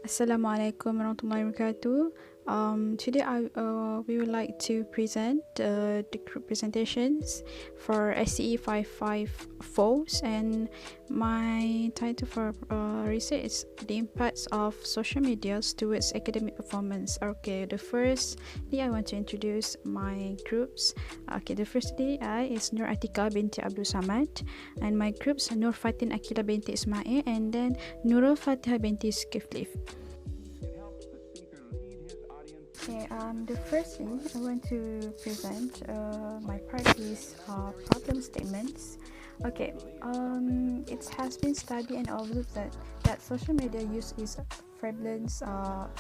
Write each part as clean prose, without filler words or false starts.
Assalamualaikum warahmatullahi wabarakatuh. Today we would like to present the group presentations for SCE 554, and my title for research is the impacts of social media towards academic performance. Okay, I want to introduce my groups. Okay, the firstly is Nur Atika binti Abdul Samad, and my groups Nur Fatin Akila binti Ismail, and then Nurul Fatihah binti Skifli. Okay, the first thing I want to present my part is problem statements. Okay, it has been studied and observed that social media use is prevalent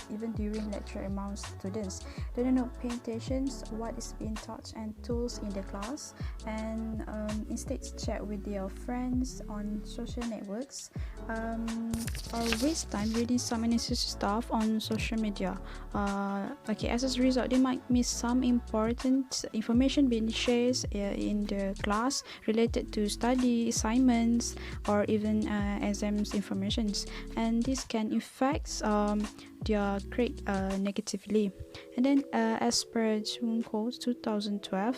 even during lecture among students. They do not pay attention what is being taught and tools in the class, and instead chat with their friends on social networks, or waste time reading some unnecessary stuff on social media. Okay, as a result, they might miss some important information being shared in the class related to study assignments or even exams informations, and this can affect their grade negatively. And then, as per Junko 2012,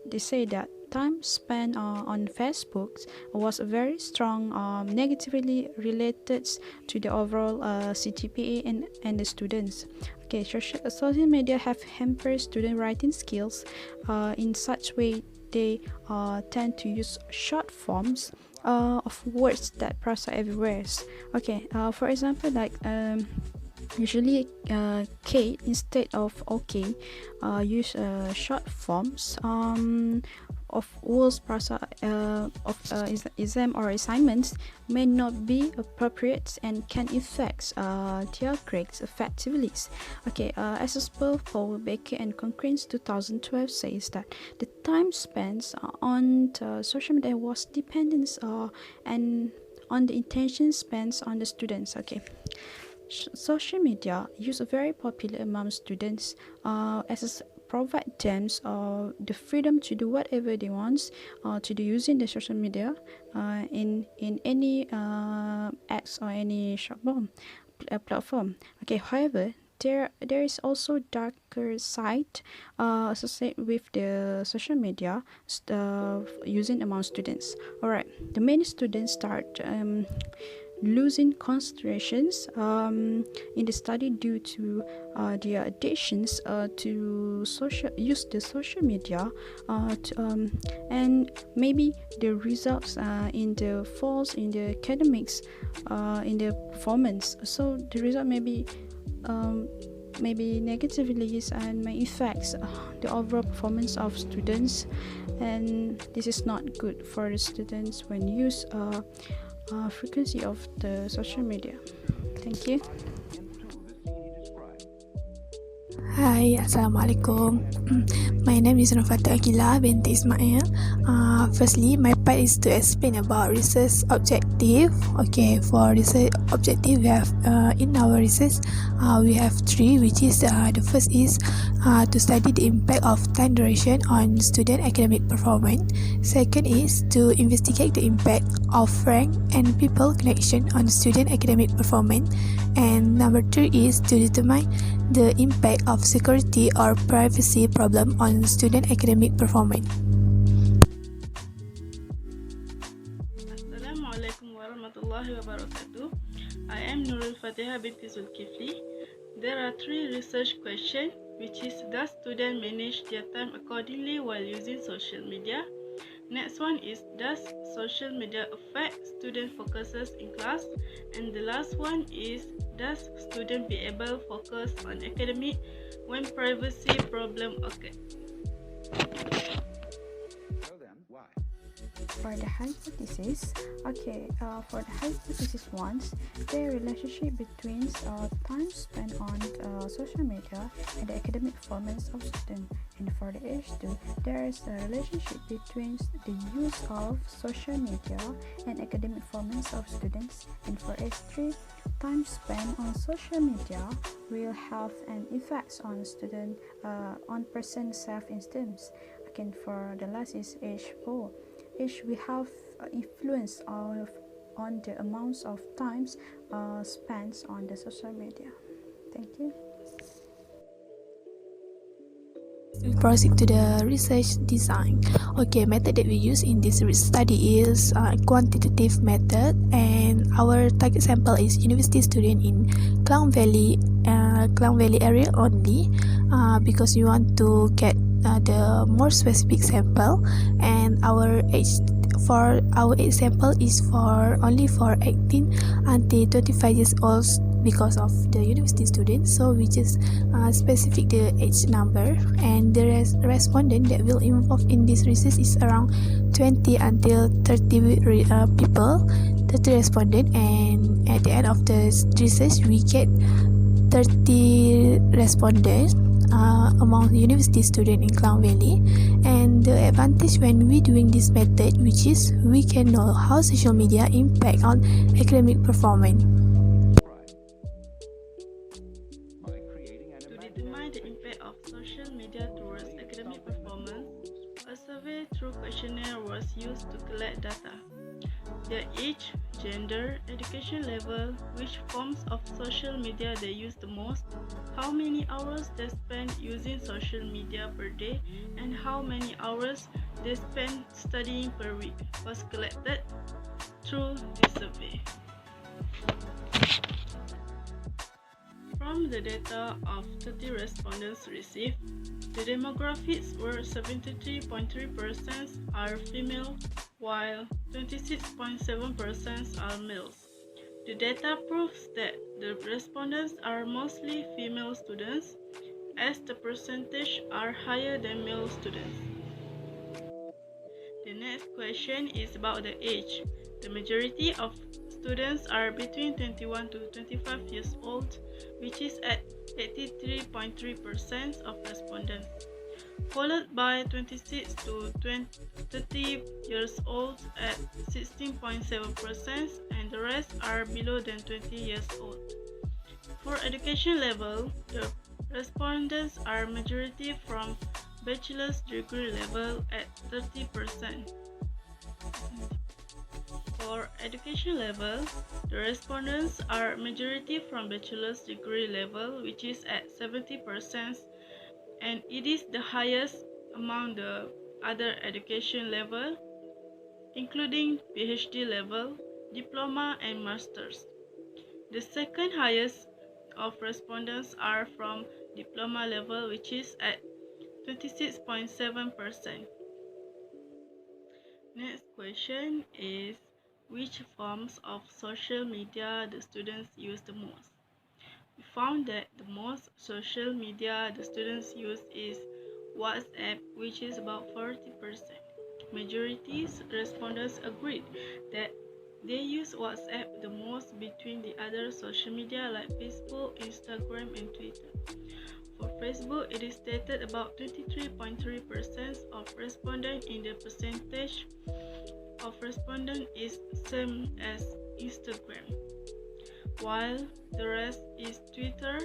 they say that time spent on Facebook was very strong, negatively related to the overall CGPA and the students. Okay, social media have hampered student writing skills in such way they tend to use short forms of words that process everywhere. Okay, for example, like usually Kate instead of okay use short forms of words of exam or assignments may not be appropriate and can affect their grades effectively. Okay, as per Paul Baker and Concurrence 2012 says that the time spent on the social media was dependent and on the intention spent on the students. Okay, social media is very popular among students as provide them the freedom to do whatever they want to do using the social media in any apps or any platform. Okay, however, there is also darker side associated with the social media using among students. Alright, the many students start losing concentrations in the study due to their addictions to the social media and maybe the results in the falls in the academics in the performance. So the result maybe negatively and may affect the overall performance of students, and this is not good for the students when used frequency of the social media. Thank you. Hai, Assalamualaikum. My name is Nurfata Akila binti Ismail. Firstly, my part is to explain about research objective. Okay, for research objective, we have in our research, we have three, which is the first is to study the impact of time duration on student academic performance. Second is to investigate the impact of rank and people connection on student academic performance. And number two is to determine the impact of security or privacy problem on student academic performance. Assalamualaikum warahmatullahi wabarakatuh. I am Nurul Fatihah binti Zulkifli. There are three research questions, which is, does students manage their time accordingly while using social media? Next one is, does social media affect student focuses in class? And the last one is, does student be able to focus on academic when privacy problem occur? For the hypothesis, for the hypothesis ones, the relationship between time spent on social media and the academic performance of students. And for the H2, there is a relationship between the use of social media and academic performance of students. And for H3, time spent on social media will have an effect on student on person self-esteem. Again, for the last is H4. We have influence of on the amounts of times spent on the social media. Thank you. We proceed to the research design. Okay, method that we use in this study is quantitative method, and our target sample is university student in Klang Valley area only, because we want to get the more specific sample, and our age sample is only for 18 until 25 years old because of the university students, so we just specific the age number, and the respondent that will involve in this research is around 20 until 30 people, 30 respondent, and at the end of the research we get 30 respondents among university students in Klang Valley. And the advantage when we doing this method, which is we can know how social media impact on academic performance. To determine the impact of social media towards academic performance, a survey through questionnaire was used to collect data. Their age, gender, education level, which forms of social media they use the most, how many hours they spend using social media per day, and how many hours they spend studying per week was collected through this survey. From the data of 30 respondents received, the demographics were 73.3% are female, while 26.7% are males. The data proves that the respondents are mostly female students, as the percentage are higher than male students. The next question is about the age. The majority of students are between 21 to 25 years old, which is at 83.3% of respondents, followed by 26 to 30 years old at 16.7%, and the rest are below than 20 years old. For education level, the respondents are majority from bachelor's degree level at 30%. For education level, the respondents are majority from bachelor's degree level, which is at 70%, and it is the highest among the other education level, including PhD level, diploma, and master's. The second highest of respondents are from diploma level, which is at 26.7%. Next question is, which forms of social media the students use the most? We found that the most social media the students use is WhatsApp, which is about 40%. Majority respondents agreed that they use WhatsApp the most between the other social media like Facebook, Instagram, and Twitter. For Facebook, it is stated about 23.3% of respondents in the percentage of respondents is same as Instagram, while the rest is Twitter.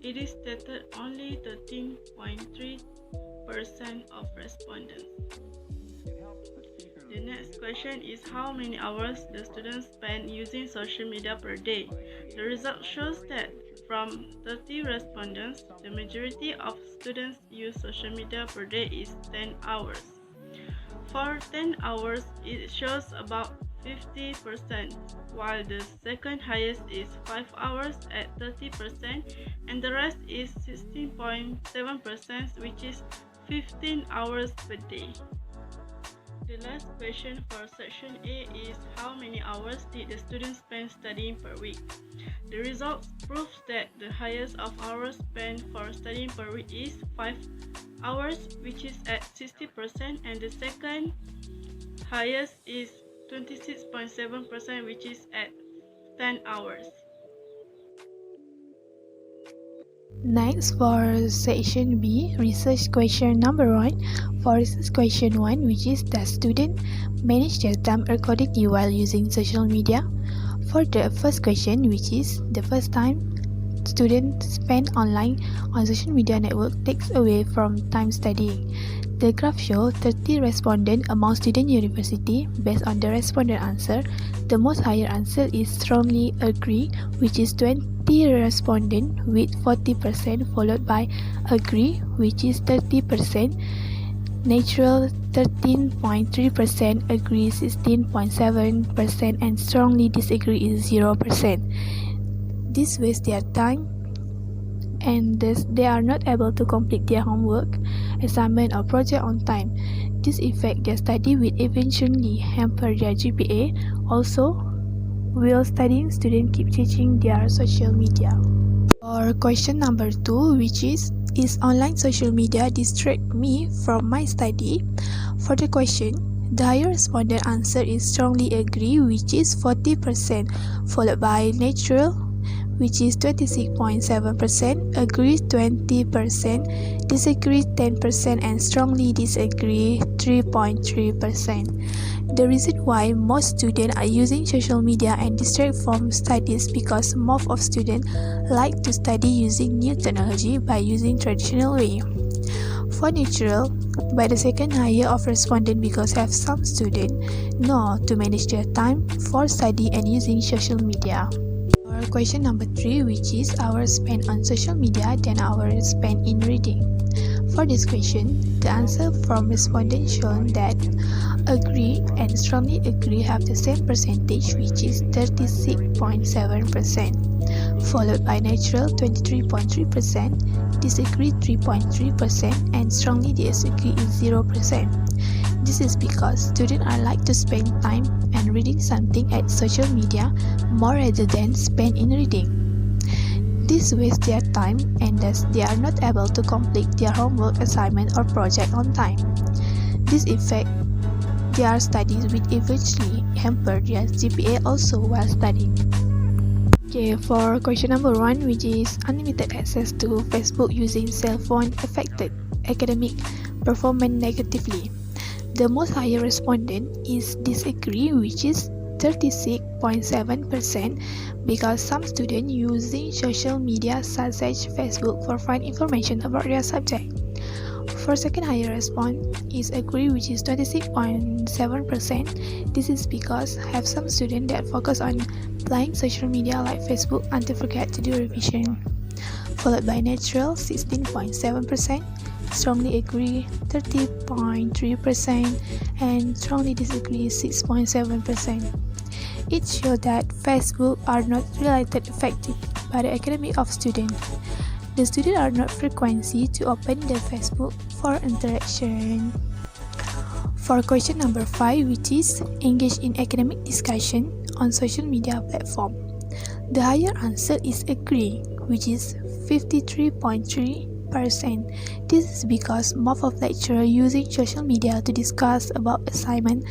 It is stated only 13.3% of respondents. The next question is how many hours the students spend using social media per day. The result shows that from 30 respondents, the majority of students use social media per day is 10 hours. For 10 hours, it shows about 50%, while the second highest is 5 hours at 30%, and the rest is 16.7%, which is 15 hours per day. The last question for section A is how many hours did the students spend studying per week? The result proves that the highest of hours spent for studying per week is 5 hours, which is at 60%, and the second highest is 26.7%, which is at 10 hours. Next, for section B, research question number 1. For research question 1, which is, does student manage their time accordingly while using social media? For the first question, which is, the first time students spend online on social media network takes away from time studying. The graph shows 30 respondents among student university. Based on the respondent answer, the most higher answer is strongly agree, which is 20 respondents with 40%, followed by agree, which is 30%, neutral 13.3%, agree 16.7%, and strongly disagree is 0%. This wastes their time, and thus they are not able to complete their homework, assignment or project on time. This affects their study, will eventually hamper their GPA. Also, will studying students keep checking their social media? Or question number 2, which is online social media distract me from my study? For the question, the higher respondent answer is strongly agree, which is 40%, followed by neutral, which is 26.7%, agree 20%, disagree 10%, and strongly disagree 3.3%. The reason why most students are using social media and distract from studies because most of students like to study using new technology by using traditional way. For neutral, by the second higher of respondent because have some students know to manage their time for study and using social media. Or question number 3, which is hours spent on social media than hours spent in reading. For this question, the answer from respondents shown that agree and strongly agree have the same percentage, which is 36.7%, followed by neutral 23.3%, disagree 3.3%, and strongly disagree is 0%. This is because students are like to spend time and reading something at social media more rather than spend in reading. This wastes their time, and thus they are not able to complete their homework, assignment or project on time. This affects their studies, will eventually hamper their GPA also while studying. Okay, for question number 1, which is unlimited access to Facebook using cell phone affected academic performance negatively. The most higher respondent is disagree, which is 36.7%, because some students using social media such as Facebook for find information about their subject. For second higher response is agree, which is 26.7%. This is because have some students that focus on playing social media like Facebook until forget to do revision. Followed by neutral 16.7%, strongly agree 30.3%, and strongly disagree 6.7%. It shows that Facebook are not related effective by the academic of students. The students are not frequency to open their Facebook for interaction. For question number 5, which is engage in academic discussion on social media platform. The higher answer is agree, which is 53.3%. This is because most of lecturers using social media to discuss about assignment,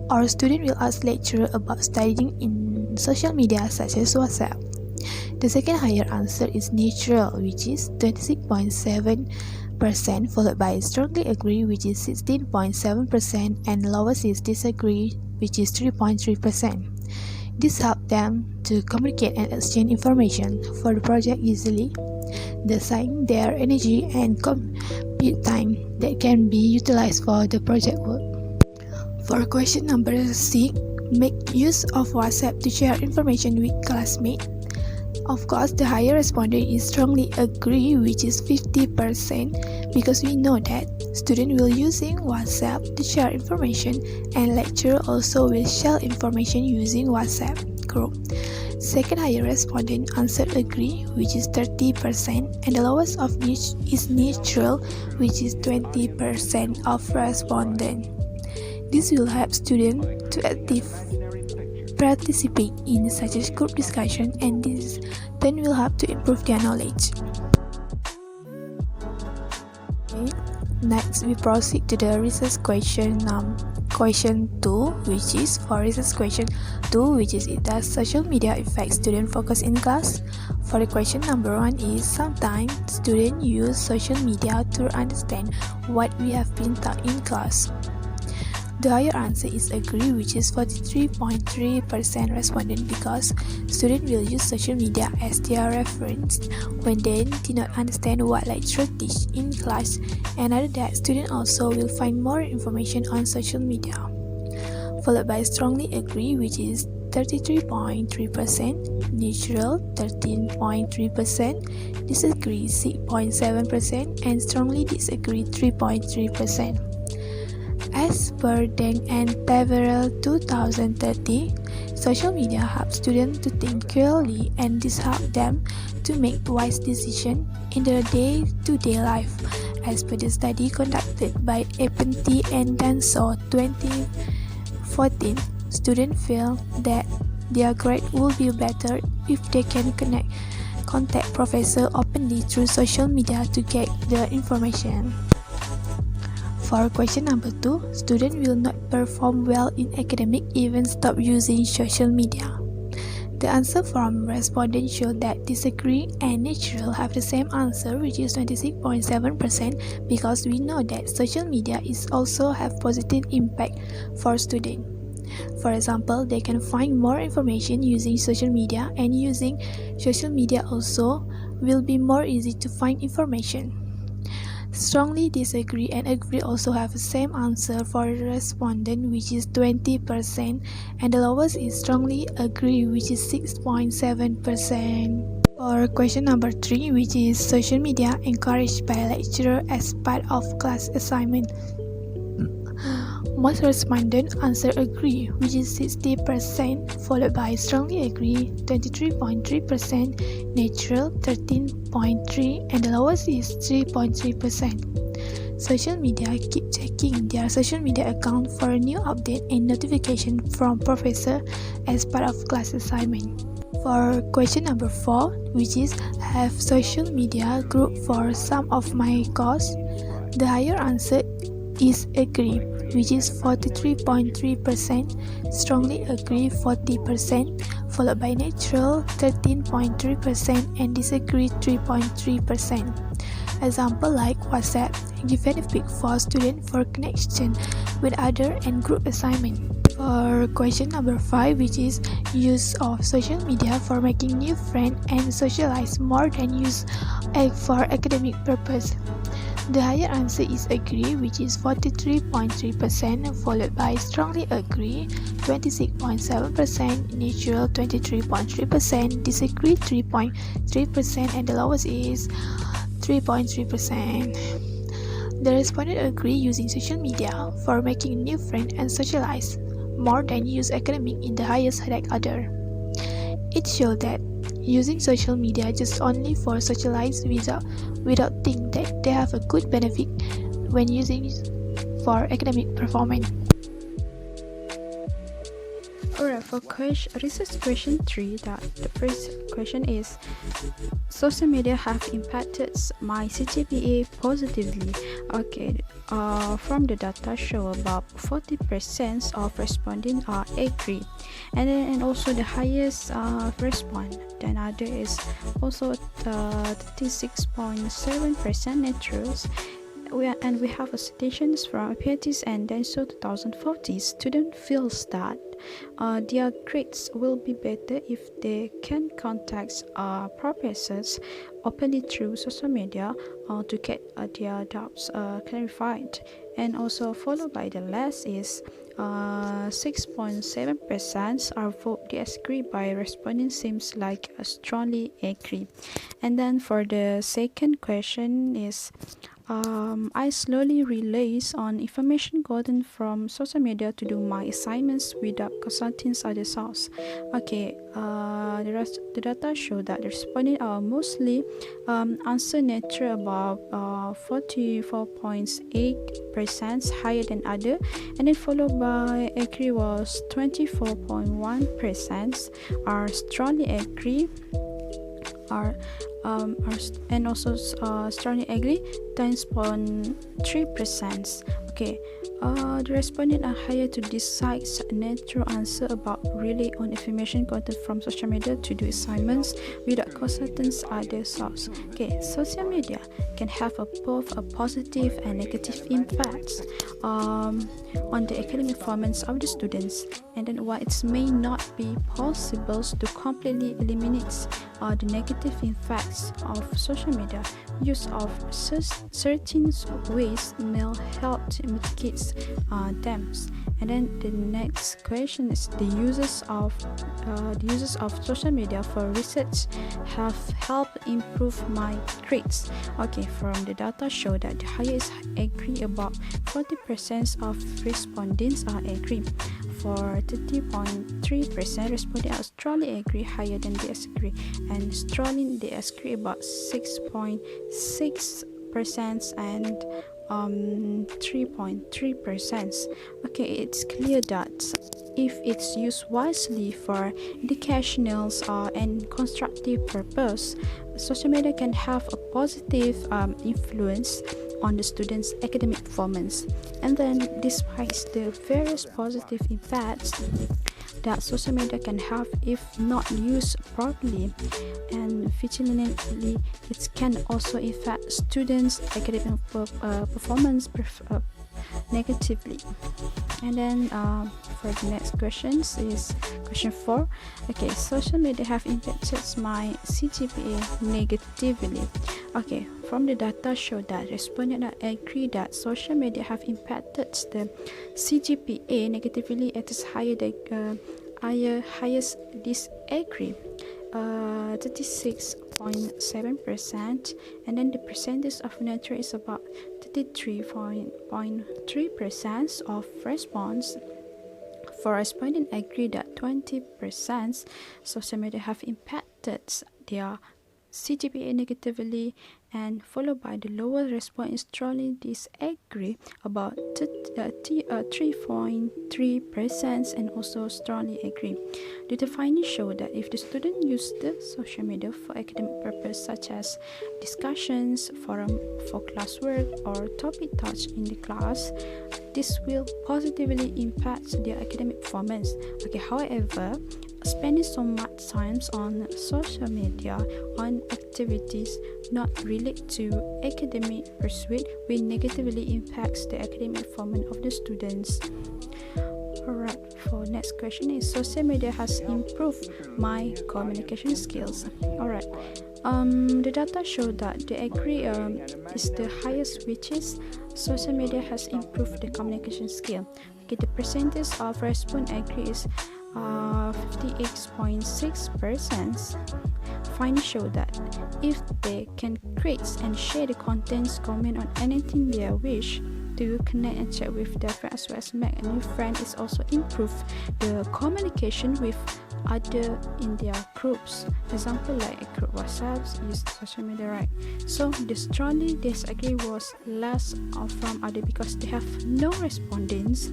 or student will ask lecturer about studying in social media such as WhatsApp. The second higher answer is neutral, which is 26.7%, followed by strongly agree, which is 16.7%, and lowest is disagree, which is 3.3%. This helps them to communicate and exchange information for the project easily, thusing their energy and compute time that can be utilized for the project work. For question number 6, make use of WhatsApp to share information with classmates. Of course, the higher respondent is strongly agree, which is 50%, because we know that students will using WhatsApp to share information, and lecturer also will share information using WhatsApp group. Second higher respondent answered agree, which is 30%, and the lowest of which is neutral, which is 20% of respondent. This will help students to participate in such a group discussion, and this then will help to improve their knowledge. Okay. Next, we proceed to the research question 2, which is for research question 2, which is it does social media affect student focus in class? For the question number 1 is sometimes students use social media to understand what we have been taught in class. The higher answer is agree, which is 43.3% respondent, because students will use social media as their reference when they do not understand what lecturer teach in class, and other that students also will find more information on social media. Followed by strongly agree, which is 33.3%, neutral 13.3%, disagree 6.7%, and strongly disagree 3.3%. As per Deng and Taverel 2030, social media helps students to think clearly, and this helps them to make wise decisions in their day-to-day life. As per the study conducted by Epenti and Danso 2014, students feel that their grade will be better if they can contact professor openly through social media to get the information. For question number 2, students will not perform well in academic even stop using social media. The answer from respondents show that disagree and neutral have the same answer, which is 26.7%, because we know that social media is also have positive impact for students. For example, they can find more information using social media, and using social media also will be more easy to find information. Strongly disagree and agree also have the same answer for the respondent, which is 20%, and the lowest is strongly agree, which is 6.7%. For question number 3, which is social media encouraged by lecturer as part of class assignment. Most respondents answer agree, which is 60%, followed by strongly agree 23.3%, neutral 13.3%, and the lowest is 3.3%. Social media keep checking their social media account for a new update and notification from professor as part of class assignment. For question number 4, which is have social media group for some of my course, the higher answer is agree, which is 43.3%, strongly agree 40%, followed by neutral 13.3%, and disagree 3.3%. Example like WhatsApp give benefit for students for connection with other and group assignment. For question number 5, which is use of social media for making new friends and socialize more than use for academic purpose. The higher answer is agree, which is 43.3%, followed by strongly agree 26.7%, neutral 23.3%, disagree 3.3%, and the lowest is 3.3%. The respondent agree using social media for making new friends and socialize more than use academic in the highest like other. It shows that using social media just only for socialize without think that they have a good benefit when using for academic performance. Alright, for research question 3, the first question is, social media have impacted my CGPA positively. Okay, from the data show about 40% of respondents are agree, and also the highest response. Then other is also 36.7% neutrals. We have a citations from Pietis and Denso 2040. Student feels that their grades will be better if they can contact professors openly through social media to get their doubts clarified. And also followed by the last is 6.7% are vote disagree by responding seems like a strongly agree. And then for the second question is, I slowly relies on information gotten from social media to do my assignments without consulting other sources. Okay, the data show that the respondents are mostly answer neutral about 44.8% higher than other, and then followed by agree was 24.1%, are strongly agree and also strongly agree 10.3%. Okay, the respondents are hired to decide natural answer about relay on information gotten from social media to do assignments without consulting other source. Okay, social media can have both a positive and negative impacts on the academic performance of the students, and then while it may not be possible to completely eliminate the negative effects of social media, use of certain ways may help to mitigate them. And then the next question is the uses of social media for research have helped improve my grades. Okay, from the data show that the highest agree about 40% of respondents are agree. For 30.3% respondents are strongly agree, higher than they disagree, and strongly they disagree about 6.6% and 3.3%. Okay, it's clear that if it's used wisely for educational and constructive purpose, social media can have a positive influence on the students' academic performance. And then, despite the various positive impacts that social media can have if not used properly and vigilantly, it can also affect students' academic performance negatively. And then for the next questions is question 4. Okay, social media have impacted my CGPA negatively. Okay, from the data show that respondents agree that social media have impacted the CGPA negatively. It is higher than highest disagree, 36.7%, and then the percentage of neutral is about 33.3% of response. For respondents agree that 20% social media have impacted their CGPA negatively, and followed by the lowest response strongly disagree about 3.3%, and also strongly agree. The findings show that if the student use the social media for academic purpose such as discussions, forum for classwork, or topic touch in the class, this will positively impact their academic performance. Okay, however, spending so much time on social media on activities not related to academic pursuit will negatively impact the academic performance of the students. Alright, for next question is social media has improved my communication skills. Alright, the data show that the agree is the highest, which is social media has improved the communication skill. Okay, the percentage of response agree is 58.6%. Findings show that if they can create and share the contents, comment on anything they wish to, connect and chat with their friends, as well as make a new friend, is also improve the communication with other in their groups. Example like a group WhatsApp use social media, right? So the strongly disagree was less from other because they have no respondents.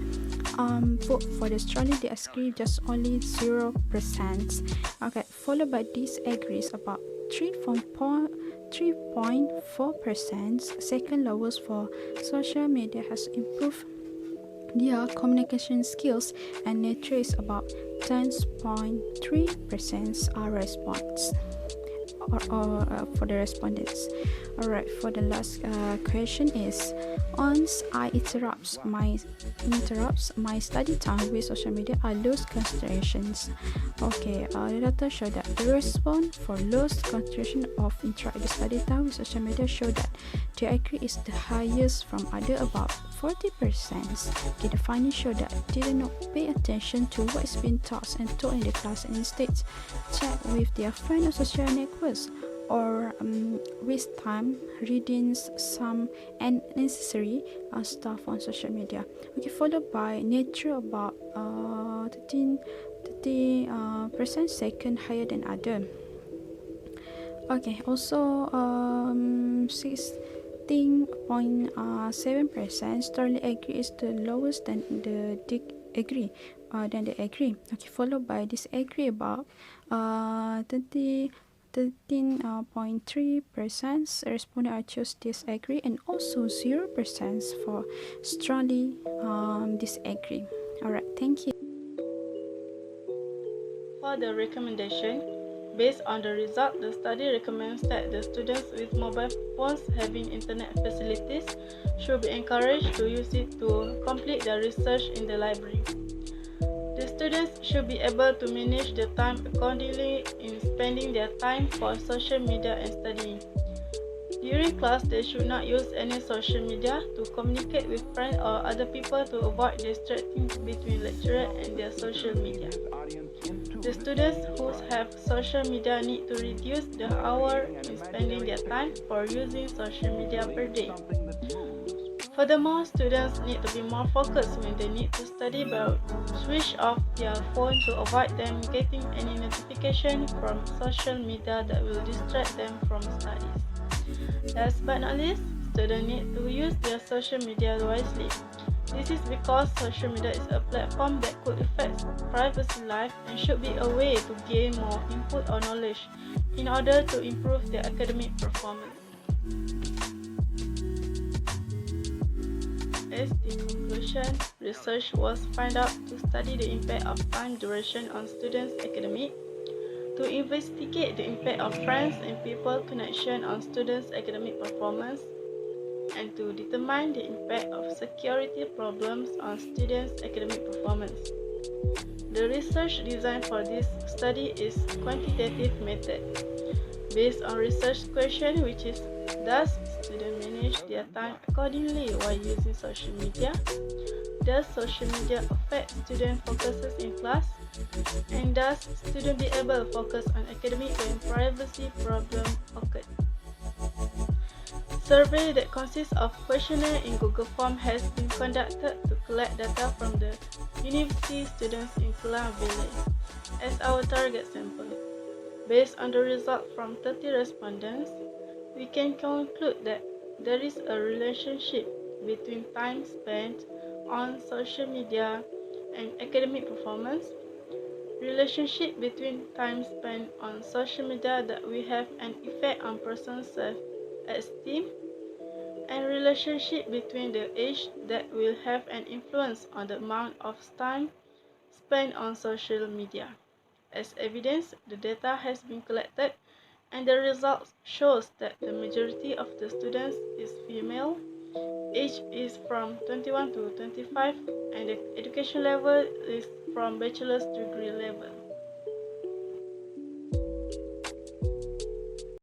Vote for the strongly disagree just only 0%. Okay, followed by disagrees about 3.4%. Second lowest for social media has improved their communication skills, and nature is about 10.3% response for the respondents. Alright, for the last question is, once I interrupts my study time with social media, I lose concentrations. Okay, the data show that the response for lost concentration of interrupted study time with social media show that the accuracy is the highest from other, about 40%. Okay, the findings show that they did not pay attention to what is being taught and taught in the class, and instead chat with their friends or social networks, or waste time reading some unnecessary stuff on social media. Okay, followed by nature about 30% second higher than other. Okay, also 16.7% strongly agree is the lowest than the agree. Okay, followed by disagree about 30 13.3% responded or chose disagree, and also 0% for strongly disagree. Alright, thank you. For the recommendation, based on the result, the study recommends that the students with mobile phones having internet facilities should be encouraged to use it to complete their research in the library. The students should be able to manage their time accordingly in spending their time for social media and studying. During class, they should not use any social media to communicate with friends or other people to avoid distracting between lecturer and their social media. The students who have social media need to reduce the hour in spending their time for using social media per day. Furthermore, students need to be more focused when they need to study by switch off their phone to avoid them getting any notification from social media that will distract them from studies. Last but not least, students need to use their social media wisely. This is because social media is a platform that could affect privacy life and should be a way to gain more input or knowledge in order to improve their academic performance. As the conclusion, research was found out to study the impact of time duration on students' academic, to investigate the impact of friends and people connection on students' academic performance, and to determine the impact of security problems on students' academic performance. The research design for this study is quantitative method, based on research question which is, does students manage their time accordingly while using social media? Does social media affect student focuses in class? And does students be able to focus on academic when privacy problem occurred? Survey that consists of questionnaire in Google Form has been conducted to collect data from the university students in Klang Valley as our target sample. Based on the result from 30 respondents, we can conclude that there is a relationship between time spent on social media and academic performance, relationship between time spent on social media that will have an effect on person's self-esteem, and relationship between the age that will have an influence on the amount of time spent on social media. As evidence, the data has been collected and the results shows that the majority of the students is female, age is from 21 to 25, and the education level is from bachelor's degree level.